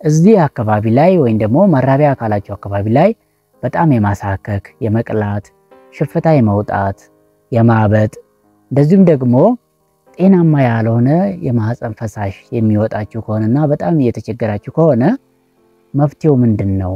እዚህ አካባቢ ላይ ወይም ደግሞ መራቢያ አካላችሁ አካባቢ ላይ በጣም የማሳከክ፣ የመቅላት፣ ሽፍታ የመውጣት፣ የማበጥ እንደዚሁም ደግሞ ጤናማ ያልሆነ የማህፀን ፈሳሽ የሚወጣችሁ ከሆነና በጣም እየተቸገራችሁ ከሆነ መፍትሄው ምንድነው?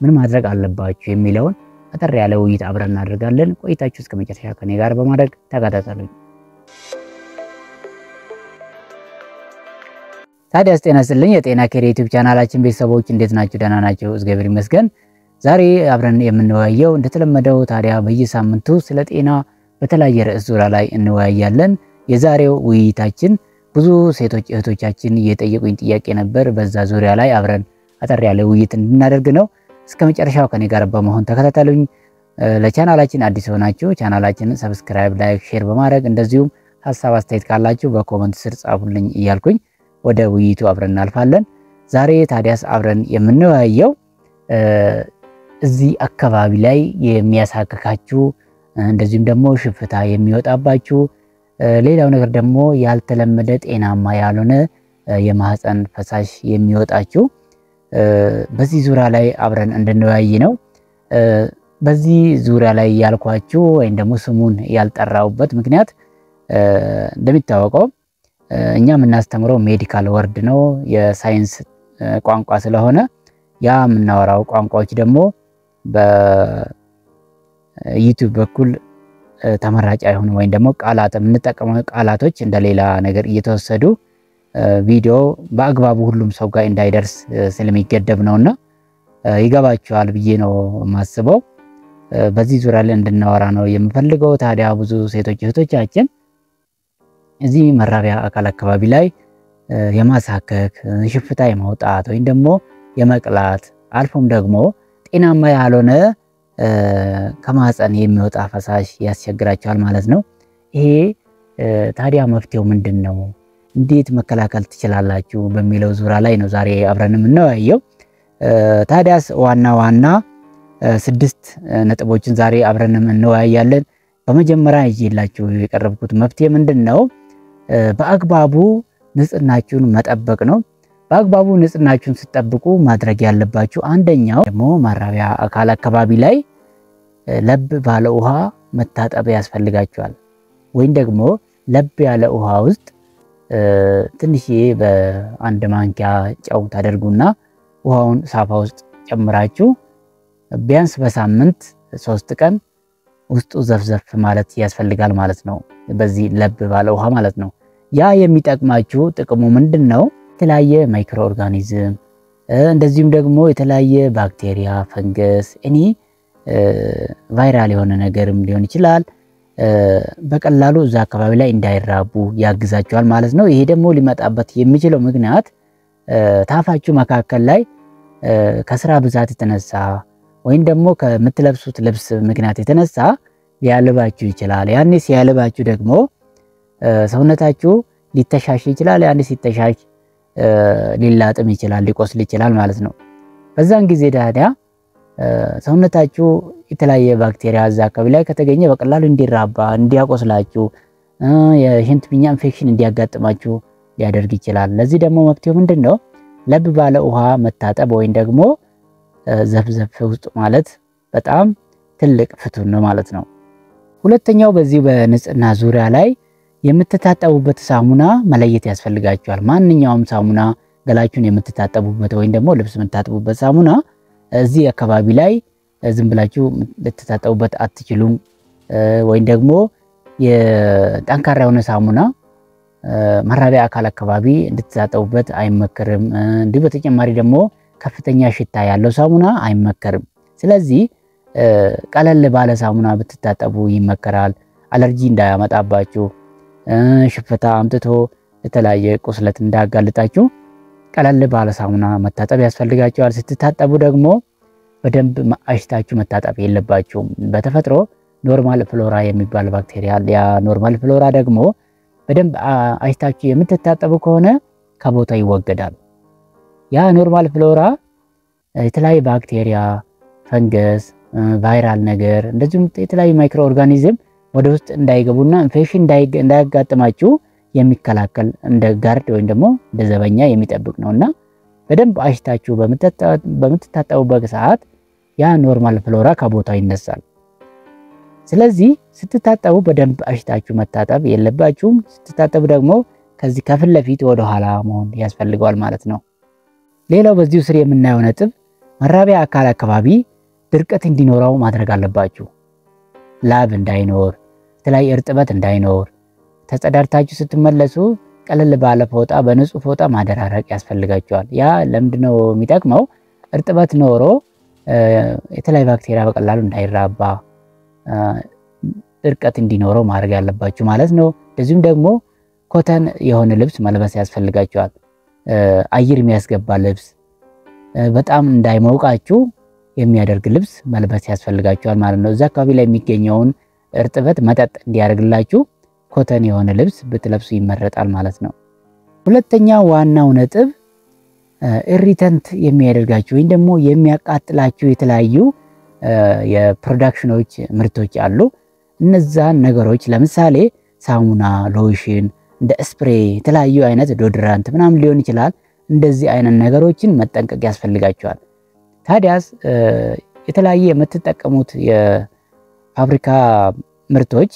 ምን ማድረግ አለባችሁ የሚለውን አጠር ያለ ውይይት አብረን እናደርጋለን። ቆይታችሁ እስከ መጨረሻ ከኔ ጋር በማድረግ ተከታተሉኝ። ታዲያስ ጤና ይስጥልኝ የጤና ኬር ዩቲዩብ ቻናላችን ቤተሰቦች እንዴት ናችሁ? ደህና ናችሁ? እግዚአብሔር ይመስገን። ዛሬ አብረን የምንወያየው እንደተለመደው ታዲያ በየሳምንቱ ስለ ጤና በተለያየ ርዕስ ዙሪያ ላይ እንወያያለን። የዛሬው ውይይታችን ብዙ ሴቶች እህቶቻችን እየጠየቁኝ ጥያቄ ነበር። በዛ ዙሪያ ላይ አብረን አጠር ያለ ውይይት እንድናደርግ ነው። እስከ መጨረሻው ከኔ ጋር በመሆን ተከታተሉኝ። ለቻናላችን አዲስ ሆናችሁ ቻናላችንን ሰብስክራይብ፣ ላይክ፣ ሼር በማድረግ እንደዚሁም ሐሳብ አስተያየት ካላችሁ በኮሜንት ስር ጻፉልኝ እያልኩኝ ወደ ውይይቱ አብረን እናልፋለን። ዛሬ ታዲያስ አብረን የምንወያየው እዚህ አካባቢ ላይ የሚያሳክካችሁ እንደዚሁም ደግሞ ሽፍታ የሚወጣባችሁ ሌላው ነገር ደግሞ ያልተለመደ ጤናማ ያልሆነ የማህፀን ፈሳሽ የሚወጣችሁ በዚህ ዙሪያ ላይ አብረን እንድንወያይ ነው። በዚህ ዙሪያ ላይ ያልኳችሁ ወይም ደግሞ ስሙን ያልጠራውበት ምክንያት እንደሚታወቀው እኛ የምናስተምረው ሜዲካል ወርድ ነው፣ የሳይንስ ቋንቋ ስለሆነ ያ የምናወራው ቋንቋዎች ደግሞ በዩቲዩብ በኩል ተመራጭ አይሆኑ ወይም ደግሞ ቃላት የምንጠቀመው ቃላቶች እንደሌላ ነገር እየተወሰዱ ቪዲዮ በአግባቡ ሁሉም ሰው ጋር እንዳይደርስ ስለሚገደብ ነውና ይገባችኋል ብዬ ነው የማስበው። በዚህ ዙሪያ ላይ እንድናወራ ነው የምፈልገው። ታዲያ ብዙ ሴቶች እህቶቻችን እዚህ መራቢያ አካል አካባቢ ላይ የማሳከክ፣ ሽፍታ የማውጣት ወይም ደግሞ የመቅላት አልፎም ደግሞ ጤናማ ያልሆነ ከማህፀን የሚወጣ ፈሳሽ ያስቸግራቸዋል ማለት ነው። ይሄ ታዲያ መፍትሄው ምንድነው? እንዴት መከላከል ትችላላችሁ በሚለው ዙሪያ ላይ ነው ዛሬ አብረን የምንወያየው። ታዲያስ ዋና 6 ነጥቦችን ዛሬ አብረን እንወያያለን። በመጀመሪያ ይዤላችሁ የቀረብኩት መፍትሄ ምንድነው? በአግባቡ ንጽህናችሁን መጠበቅ ነው። በአግባቡ ንጽህናችሁን ስትጠብቁ ማድረግ ያለባችሁ አንደኛው ደግሞ መራቢያ አካል አካባቢ ላይ ለብ ባለ ውሃ መታጠብ ያስፈልጋችኋል። ወይም ደግሞ ለብ ያለ ውሃ ውስጥ ትንሽዬ በአንድ ማንኪያ ጨው ታደርጉና ውሃውን ሳፋ ውስጥ ጨምራችሁ ቢያንስ በሳምንት 3 ቀን ውስጡ ዘፍዘፍ ማለት ያስፈልጋል ማለት ነው። በዚህ ለብ ባለ ውሃ ማለት ነው። ያ የሚጠቅማችሁ ጥቅሙ ምንድነው? የተለያየ ማይክሮ ኦርጋኒዝም እንደዚሁም ደግሞ የተለያየ ባክቴሪያ፣ ፈንገስ፣ ቫይራል የሆነ ነገርም ሊሆን ይችላል በቀላሉ እዛ አካባቢ ላይ እንዳይራቡ ያግዛቸዋል ማለት ነው። ይሄ ደግሞ ሊመጣበት የሚችለው ምክንያት ታፋችሁ መካከል ላይ ከስራ ብዛት የተነሳ ወይም ደግሞ ከምትለብሱት ልብስ ምክንያት የተነሳ ሊያልባችሁ ይችላል። ያኔ ሲያልባችሁ ደግሞ ሰውነታችሁ ሊተሻሽ ይችላል። ያኔ ሲተሻሽ ሊላጥም ይችላል፣ ሊቆስል ይችላል ማለት ነው። በዛን ጊዜ ታዲያ ሰውነታችሁ የተለያየ ባክቴሪያ እዛ አካባቢ ላይ ከተገኘ በቀላሉ እንዲራባ፣ እንዲያቆስላችሁ፣ የሽንት ፊኛ ኢንፌክሽን እንዲያጋጥማችሁ ሊያደርግ ይችላል። ለዚህ ደግሞ መፍትሄው ምንድነው? ለብ ባለ ውሃ መታጠብ ወይም ደግሞ ዘፍዘፍ ውስጥ ማለት በጣም ትልቅ ፍቱን ነው ማለት ነው። ሁለተኛው በዚህ በንጽህና ዙሪያ ላይ የምትታጠቡበት ሳሙና መለየት ያስፈልጋችኋል። ማንኛውም ሳሙና ገላችሁን የምትታጠቡበት ወይም ደግሞ ልብስ የምትታጠቡበት ሳሙና እዚህ አካባቢ ላይ ዝም ብላችሁ ልትታጠቡበት አትችሉም። ወይም ደግሞ የጠንካራ የሆነ ሳሙና መራቢያ አካል አካባቢ እንድትታጠቡበት አይመከርም። እንዲሁ በተጨማሪ ደግሞ ከፍተኛ ሽታ ያለው ሳሙና አይመከርም። ስለዚህ ቀለል ባለ ሳሙና ብትታጠቡ ይመከራል። አለርጂ እንዳያመጣባችሁ፣ ሽፍታ አምጥቶ የተለያየ ቁስለት እንዳያጋልጣችሁ ቀለል ባለ ሳሙና መታጠብ ያስፈልጋችኋል። ስትታጠቡ ደግሞ በደንብ አሽታችሁ መታጠብ የለባችሁም። በተፈጥሮ ኖርማል ፍሎራ የሚባል ባክቴሪያ ያ ኖርማል ፍሎራ ደግሞ በደንብ አሽታችሁ የምትታጠቡ ከሆነ ከቦታ ይወገዳል። ያ ኖርማል ፍሎራ የተለያየ ባክቴሪያ፣ ፈንገስ፣ ቫይራል ነገር እንደዚሁም የተለያዩ ማይክሮ ኦርጋኒዝም ወደ ውስጥ እንዳይገቡና ኢንፌክሽን እንዳያጋጥማችሁ የሚከላከል እንደ ጋርድ ወይም ደግሞ እንደ ዘበኛ የሚጠብቅ ነውና በደንብ አሽታችሁ በምትታጠቡበት ሰዓት ያ ኖርማል ፍሎራ ከቦታው ይነሳል። ስለዚህ ስትታጠቡ በደንብ አሽታችሁ መታጠብ የለባችሁም። ስትታጠቡ ደግሞ ከዚህ ከፊት ለፊት ወደ ኋላ መሆን ያስፈልገዋል ማለት ነው። ሌላው በዚሁ ስር የምናየው ነጥብ መራቢያ አካል አካባቢ ድርቀት እንዲኖረው ማድረግ አለባችሁ። ላብ እንዳይኖር፣ የተለያየ እርጥበት እንዳይኖር ተጸዳድታችሁ ስትመለሱ ቀለል ባለ ፎጣ በንጹህ ፎጣ ማደራረቅ ያስፈልጋችኋል። ያ ለምንድነው የሚጠቅመው? እርጥበት ኖሮ የተለያየ ባክቴሪያ በቀላሉ እንዳይራባ ድርቀት እንዲኖረው ማድረግ ያለባችሁ ማለት ነው። እንደዚሁም ደግሞ ኮተን የሆነ ልብስ መልበስ ያስፈልጋችኋል። አየር የሚያስገባ ልብስ፣ በጣም እንዳይሞቃችሁ የሚያደርግ ልብስ መልበስ ያስፈልጋችኋል ማለት ነው። እዛ አካባቢ ላይ የሚገኘውን እርጥበት መጠጥ እንዲያደርግላችሁ ኮተን የሆነ ልብስ ብትለብሱ ይመረጣል ማለት ነው። ሁለተኛ ዋናው ነጥብ ኢሪተንት የሚያደርጋችሁ ወይም ደግሞ የሚያቃጥላችሁ የተለያዩ የፕሮዳክሽኖች ምርቶች አሉ። እነዛን ነገሮች ለምሳሌ ሳሙና፣ ሎሽን፣ እንደ ስፕሬይ፣ የተለያዩ አይነት ዶድራንት ምናምን ሊሆን ይችላል። እንደዚህ አይነት ነገሮችን መጠንቀቅ ያስፈልጋቸዋል። ታዲያስ የተለያየ የምትጠቀሙት የፋብሪካ ምርቶች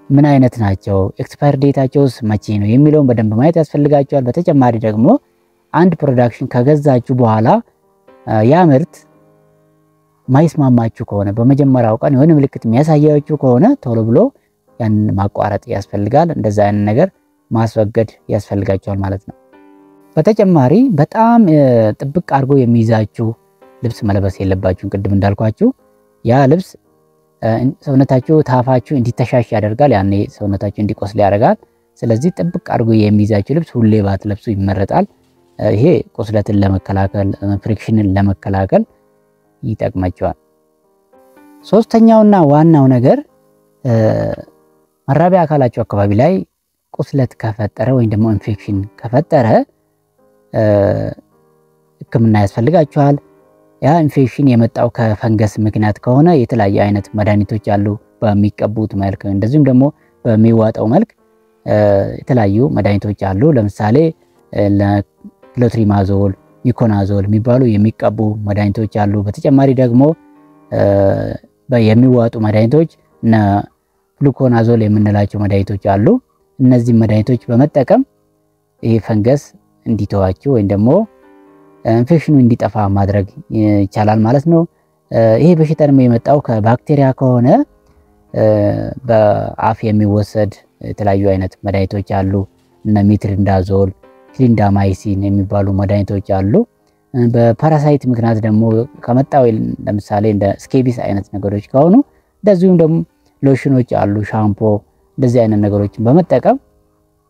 ምን አይነት ናቸው፣ ኤክስፓየር ዴታቸውስ መቼ ነው የሚለውን በደንብ ማየት ያስፈልጋቸዋል። በተጨማሪ ደግሞ አንድ ፕሮዳክሽን ከገዛችሁ በኋላ ያ ምርት ማይስማማችሁ ከሆነ በመጀመሪያው ቀን የሆነ ምልክት የሚያሳያችሁ ከሆነ ቶሎ ብሎ ያን ማቋረጥ ያስፈልጋል። እንደዛ አይነት ነገር ማስወገድ ያስፈልጋቸዋል ማለት ነው። በተጨማሪ በጣም ጥብቅ አድርጎ የሚይዛችሁ ልብስ መልበስ የለባችሁም። ቅድም እንዳልኳችሁ ያ ልብስ ሰውነታችሁ ታፋችሁ እንዲተሻሽ ያደርጋል። ያኔ ሰውነታችሁ እንዲቆስል ያደርጋል። ስለዚህ ጥብቅ አድርጎ የሚይዛችሁ ልብስ ሁሌ ባትለብሱ ይመረጣል። ይሄ ቁስለትን ለመከላከል ፍሪክሽንን ለመከላከል ይጠቅማቸዋል። ሶስተኛውና ዋናው ነገር መራቢያ አካላችሁ አካባቢ ላይ ቁስለት ከፈጠረ ወይም ደግሞ ኢንፌክሽን ከፈጠረ ሕክምና ያስፈልጋችኋል። ያ ኢንፌክሽን የመጣው ከፈንገስ ምክንያት ከሆነ የተለያየ አይነት መድኃኒቶች አሉ። በሚቀቡት መልክ እንደዚሁም ደግሞ በሚዋጠው መልክ የተለያዩ መድኃኒቶች አሉ። ለምሳሌ ክሎትሪማዞል፣ ሚኮናዞል የሚባሉ የሚቀቡ መድኃኒቶች አሉ። በተጨማሪ ደግሞ የሚዋጡ መድኃኒቶች እና ፍሉኮናዞል የምንላቸው መድኃኒቶች አሉ። እነዚህ መድኃኒቶች በመጠቀም ይሄ ፈንገስ እንዲተዋችሁ ወይም ደግሞ ኢንፌክሽኑ እንዲጠፋ ማድረግ ይቻላል ማለት ነው። ይሄ በሽታ ደግሞ የመጣው ከባክቴሪያ ከሆነ በአፍ የሚወሰድ የተለያዩ አይነት መድኃኒቶች አሉ። እነ ሜትሪንዳዞል፣ ክሊንዳማይሲን የሚባሉ መድኃኒቶች አሉ። በፓራሳይት ምክንያት ደግሞ ከመጣው ለምሳሌ እንደ ስኬቢስ አይነት ነገሮች ከሆኑ እንደዚሁም ደግሞ ሎሽኖች አሉ፣ ሻምፖ፣ እንደዚህ አይነት ነገሮችን በመጠቀም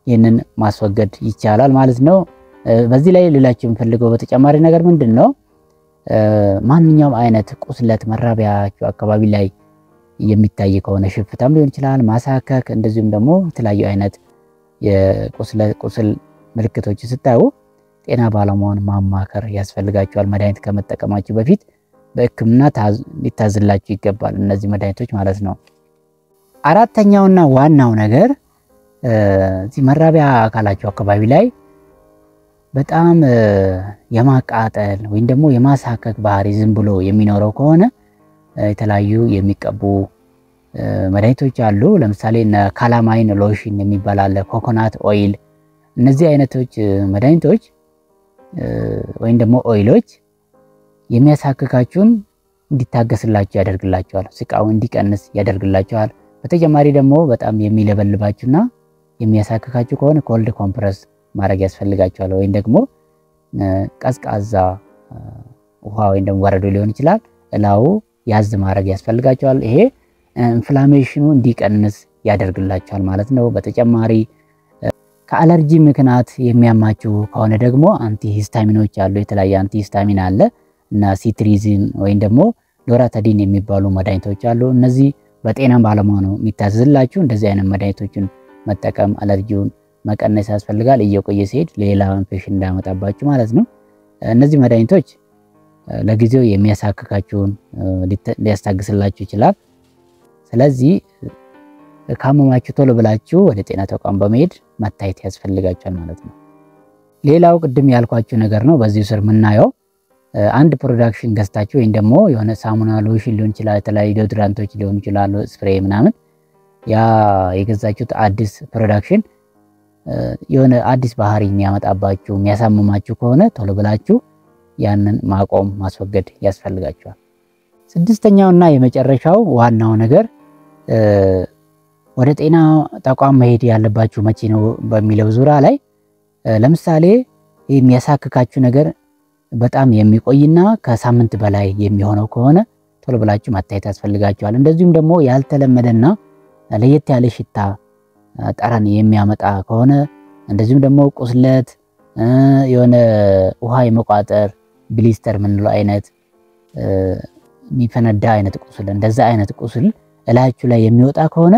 ይህንን ማስወገድ ይቻላል ማለት ነው። በዚህ ላይ ልላችሁ የምፈልገው በተጨማሪ ነገር ምንድነው፣ ማንኛውም አይነት ቁስለት መራቢያችሁ አካባቢ ላይ የሚታይ ከሆነ ሽፍታም ሊሆን ይችላል፣ ማሳከክ፣ እንደዚሁም ደግሞ የተለያዩ አይነት የቁስል ምልክቶች ስታዩ ጤና ባለሙያን ማማከር ያስፈልጋችኋል። መድኃኒት ከመጠቀማችሁ በፊት በሕክምና ሊታዝላችሁ ይገባል፣ እነዚህ መድኃኒቶች ማለት ነው። አራተኛውና ዋናው ነገር እዚህ መራቢያ አካላችሁ አካባቢ ላይ በጣም የማቃጠል ወይም ደግሞ የማሳከክ ባህሪ ዝም ብሎ የሚኖረው ከሆነ የተለያዩ የሚቀቡ መድኃኒቶች አሉ። ለምሳሌ ካላማይን ሎሽን የሚባል አለ፣ ኮኮናት ኦይል። እነዚህ አይነቶች መድኃኒቶች ወይም ደግሞ ኦይሎች የሚያሳክካችሁን እንዲታገስላችሁ ያደርግላችኋል፣ ስቃው እንዲቀንስ ያደርግላችኋል። በተጨማሪ ደግሞ በጣም የሚለበልባችሁና የሚያሳክካችሁ ከሆነ ኮልድ ኮምፕረስ ማድረግ ያስፈልጋችኋል። ወይም ደግሞ ቀዝቃዛ ውሃ ወይም ደግሞ ወረዶ ሊሆን ይችላል እላው ያዝ ማድረግ ያስፈልጋችኋል። ይሄ ኢንፍላሜሽኑ እንዲቀንስ ያደርግላችኋል ማለት ነው። በተጨማሪ ከአለርጂ ምክንያት የሚያማችሁ ከሆነ ደግሞ አንቲሂስታሚኖች አሉ። የተለያየ አንቲሂስታሚን አለ እና ሲትሪዚን ወይም ደግሞ ሎራታዲን የሚባሉ መድኃኒቶች አሉ። እነዚህ በጤና ባለሙያ ነው የሚታዘዝላችሁ። እንደዚህ አይነት መድኃኒቶችን መጠቀም አለርጂውን መቀነስ ያስፈልጋል። እየቆየ ሲሄድ ሌላ ኢንፌክሽን እንዳያመጣባችሁ ማለት ነው። እነዚህ መድኃኒቶች ለጊዜው የሚያሳክካችሁን ሊያስታግስላችሁ ይችላል። ስለዚህ ካመማችሁ ቶሎ ብላችሁ ወደ ጤና ተቋም በመሄድ መታየት ያስፈልጋችኋል ማለት ነው። ሌላው ቅድም ያልኳችሁ ነገር ነው። በዚህ ስር የምናየው አንድ ፕሮዳክሽን ገዝታችሁ ወይም ደግሞ የሆነ ሳሙና ሎሽን ሊሆን ይችላል፣ የተለያዩ ዲዮድራንቶች ሊሆን ይችላሉ፣ ስፕሬይ ምናምን ያ የገዛችሁት አዲስ ፕሮዳክሽን የሆነ አዲስ ባህሪ የሚያመጣባችሁ የሚያሳምማችሁ ከሆነ ቶሎ ብላችሁ ያንን ማቆም ማስወገድ ያስፈልጋችኋል። ስድስተኛውና የመጨረሻው ዋናው ነገር ወደ ጤና ተቋም መሄድ ያለባችሁ መቼ ነው በሚለው ዙሪያ ላይ ለምሳሌ የሚያሳክካችሁ ነገር በጣም የሚቆይና ከሳምንት በላይ የሚሆነው ከሆነ ቶሎ ብላችሁ መታየት ያስፈልጋችኋል። እንደዚሁም ደግሞ ያልተለመደና ለየት ያለ ሽታ ጠረን የሚያመጣ ከሆነ እንደዚሁም ደግሞ ቁስለት የሆነ ውሃ የመቋጠር ብሊስተር ምንለው አይነት የሚፈነዳ አይነት ቁስል እንደዛ አይነት ቁስል እላያችሁ ላይ የሚወጣ ከሆነ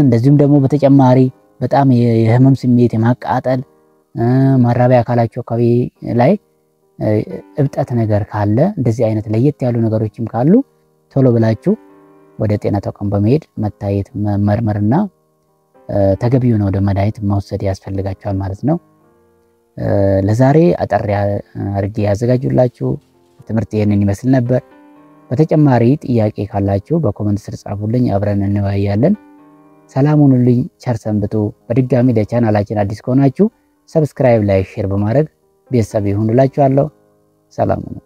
እንደዚሁም ደግሞ በተጨማሪ በጣም የህመም ስሜት የማቃጠል ማራቢያ አካላችሁ አካባቢ ላይ እብጠት ነገር ካለ እንደዚህ አይነት ለየት ያሉ ነገሮችም ካሉ ቶሎ ብላችሁ ወደ ጤና ተቋም በመሄድ መታየት መመርመርና ተገቢውን ወደ መድኃኒት መውሰድ ያስፈልጋችኋል ማለት ነው። ለዛሬ አጠር አድርጌ ያዘጋጁላችሁ ትምህርት ይሄንን ይመስል ነበር። በተጨማሪ ጥያቄ ካላችሁ በኮሜንት ስር ጻፉልኝ፣ አብረን እንወያያለን። ሰላም ሁኑልኝ፣ ቸር ሰንብቱ። በድጋሚ ለቻናላችን አዲስ ከሆናችሁ ሰብስክራይብ፣ ላይክ፣ ሼር በማድረግ ቤተሰብ ይሁኑላችኋለሁ። ሰላም ሁኑ።